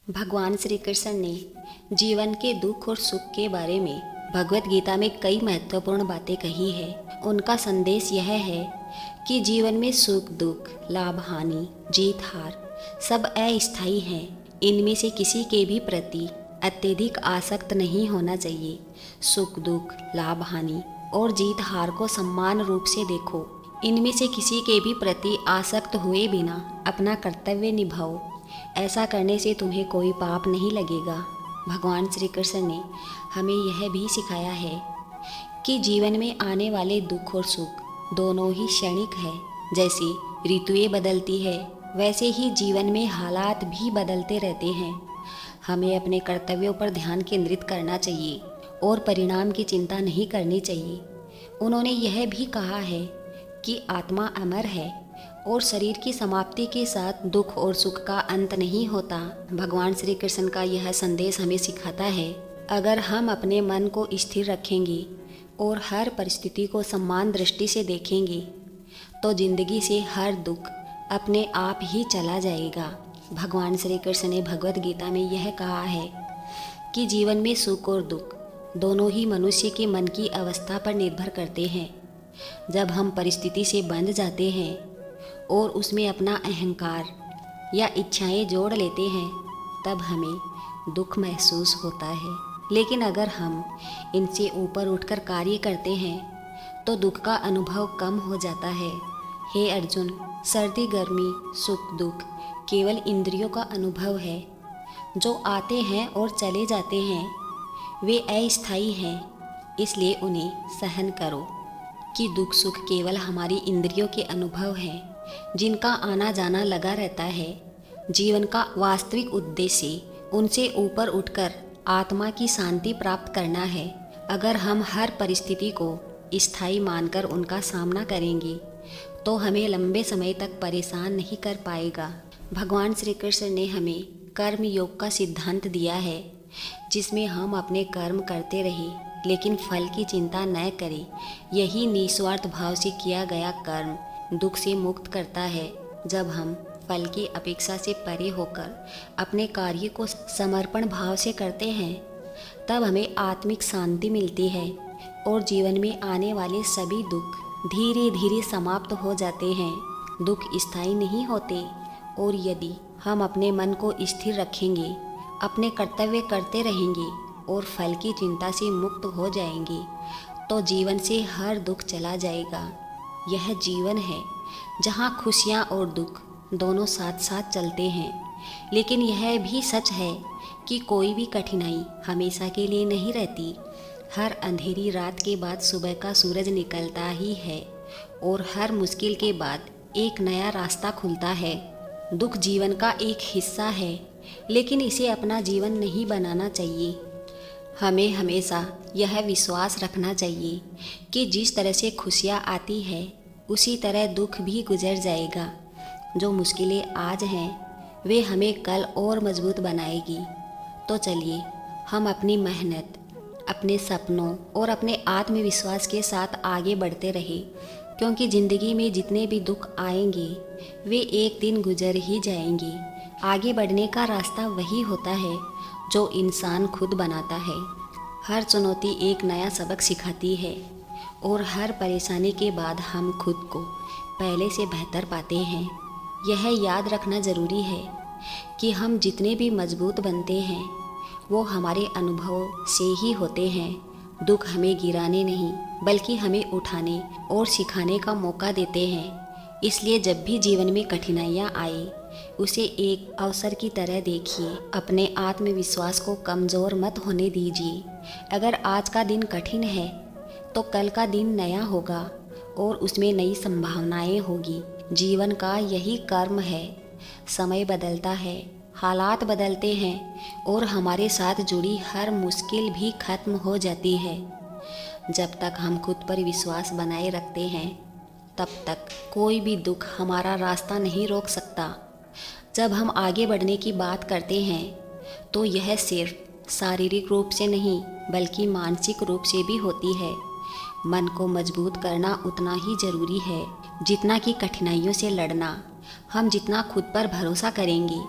भगवान श्री कृष्ण ने जीवन के दुख और सुख के बारे में भगवत गीता में कई महत्वपूर्ण बातें कही है। उनका संदेश यह है कि जीवन में सुख दुख, लाभ हानि, जीत हार सब अस्थायी हैं। इनमें से किसी के भी प्रति अत्यधिक आसक्त नहीं होना चाहिए। सुख दुख, लाभ हानि और जीत हार को समान रूप से देखो। इनमें से किसी के भी प्रति आसक्त हुए बिना अपना कर्तव्य निभाओ। ऐसा करने से तुम्हें कोई पाप नहीं लगेगा। भगवान श्री कृष्ण ने हमें यह भी सिखाया है कि जीवन में आने वाले दुख और सुख दोनों ही क्षणिक है। जैसे ऋतुएं बदलती है वैसे ही जीवन में हालात भी बदलते रहते हैं। हमें अपने कर्तव्यों पर ध्यान केंद्रित करना चाहिए और परिणाम की चिंता नहीं करनी चाहिए। उन्होंने यह भी कहा है कि आत्मा अमर है और शरीर की समाप्ति के साथ दुख और सुख का अंत नहीं होता। भगवान श्री कृष्ण का यह संदेश हमें सिखाता है, अगर हम अपने मन को स्थिर रखेंगे और हर परिस्थिति को सम्मान दृष्टि से देखेंगे तो जिंदगी से हर दुख अपने आप ही चला जाएगा। भगवान श्री कृष्ण ने भगवत गीता में यह कहा है कि जीवन में सुख और दुख दोनों ही मनुष्य के मन की अवस्था पर निर्भर करते हैं। जब हम परिस्थिति से बंध जाते हैं और उसमें अपना अहंकार या इच्छाएं जोड़ लेते हैं तब हमें दुख महसूस होता है। लेकिन अगर हम इनसे ऊपर उठकर कार्य करते हैं तो दुख का अनुभव कम हो जाता है। हे अर्जुन, सर्दी गर्मी सुख दुख केवल इंद्रियों का अनुभव है। जो आते हैं और चले जाते हैं वे अस्थायी हैं, इसलिए उन्हें सहन करो। कि दुख सुख केवल हमारी इंद्रियों के अनुभव हैं जिनका आना जाना लगा रहता है। जीवन का वास्तविक उद्देश्य उनसे ऊपर उठकर आत्मा की शांति प्राप्त करना है। अगर हम हर परिस्थिति को स्थायी मानकर उनका सामना करेंगे तो हमें लंबे समय तक परेशान नहीं कर पाएगा। भगवान श्री कृष्ण ने हमें कर्म योग का सिद्धांत दिया है जिसमें हम अपने कर्म करते रहें लेकिन फल की चिंता न करें। यही निस्वार्थ भाव से किया गया कर्म दुख से मुक्त करता है। जब हम फल की अपेक्षा से परे होकर अपने कार्य को समर्पण भाव से करते हैं तब हमें आत्मिक शांति मिलती है और जीवन में आने वाले सभी दुख धीरे धीरे समाप्त हो जाते हैं। दुख स्थायी नहीं होते और यदि हम अपने मन को स्थिर रखेंगे, अपने कर्तव्य करते रहेंगे और फल की चिंता से मुक्त हो जाएंगे तो जीवन से हर दुख चला जाएगा। यह जीवन है जहाँ खुशियाँ और दुख दोनों साथ साथ चलते हैं। लेकिन यह भी सच है कि कोई भी कठिनाई हमेशा के लिए नहीं रहती। हर अंधेरी रात के बाद सुबह का सूरज निकलता ही है और हर मुश्किल के बाद एक नया रास्ता खुलता है। दुख जीवन का एक हिस्सा है लेकिन इसे अपना जीवन नहीं बनाना चाहिए। हमें हमेशा यह विश्वास रखना चाहिए कि जिस तरह से खुशियाँ आती है उसी तरह दुख भी गुजर जाएगा। जो मुश्किलें आज हैं वे हमें कल और मजबूत बनाएगी। तो चलिए हम अपनी मेहनत, अपने सपनों और अपने आत्मविश्वास के साथ आगे बढ़ते रहें, क्योंकि ज़िंदगी में जितने भी दुख आएंगे वे एक दिन गुजर ही जाएंगे। आगे बढ़ने का रास्ता वही होता है जो इंसान खुद बनाता है। हर चुनौती एक नया सबक सिखाती है और हर परेशानी के बाद हम खुद को पहले से बेहतर पाते हैं। यह याद रखना ज़रूरी है कि हम जितने भी मजबूत बनते हैं वो हमारे अनुभव से ही होते हैं। दुख हमें गिराने नहीं बल्कि हमें उठाने और सिखाने का मौका देते हैं। इसलिए जब भी जीवन में कठिनाइयाँ आए उसे एक अवसर की तरह देखिए। अपने आत्मविश्वास को कमज़ोर मत होने दीजिए। अगर आज का दिन कठिन है तो कल का दिन नया होगा और उसमें नई संभावनाएं होगी। जीवन का यही कर्म है। समय बदलता है, हालात बदलते हैं और हमारे साथ जुड़ी हर मुश्किल भी खत्म हो जाती है। जब तक हम खुद पर विश्वास बनाए रखते हैं तब तक कोई भी दुख हमारा रास्ता नहीं रोक सकता। जब हम आगे बढ़ने की बात करते हैं तो यह सिर्फ शारीरिक रूप से नहीं बल्कि मानसिक रूप से भी होती है। मन को मजबूत करना उतना ही ज़रूरी है जितना कि कठिनाइयों से लड़ना। हम जितना खुद पर भरोसा करेंगे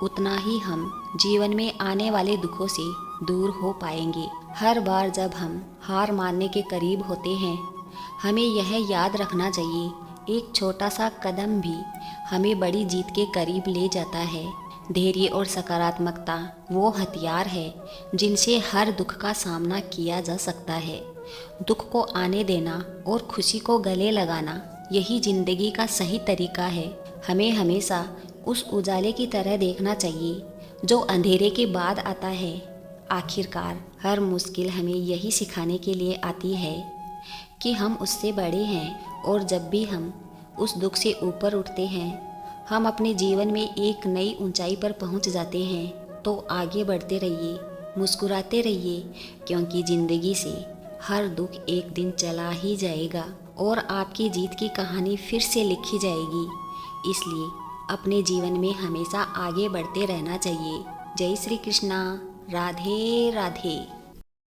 उतना ही हम जीवन में आने वाले दुखों से दूर हो पाएंगे। हर बार जब हम हार मानने के करीब होते हैं, हमें यह याद रखना चाहिए, एक छोटा सा कदम भी हमें बड़ी जीत के करीब ले जाता है। धैर्य और सकारात्मकता वो हथियार है जिनसे हर दुख का सामना किया जा सकता है। दुख को आने देना और खुशी को गले लगाना, यही जिंदगी का सही तरीका है। हमें हमेशा उस उजाले की तरह देखना चाहिए जो अंधेरे के बाद आता है। आखिरकार हर मुश्किल हमें यही सिखाने के लिए आती है कि हम उससे बड़े हैं, और जब भी हम उस दुख से ऊपर उठते हैं, हम अपने जीवन में एक नई ऊंचाई पर पहुंच जाते हैं। तो आगे बढ़ते रहिए, मुस्कुराते रहिए, क्योंकि ज़िंदगी से हर दुख एक दिन चला ही जाएगा और आपकी जीत की कहानी फिर से लिखी जाएगी। इसलिए अपने जीवन में हमेशा आगे बढ़ते रहना चाहिए। जय श्री कृष्णा। राधे राधे।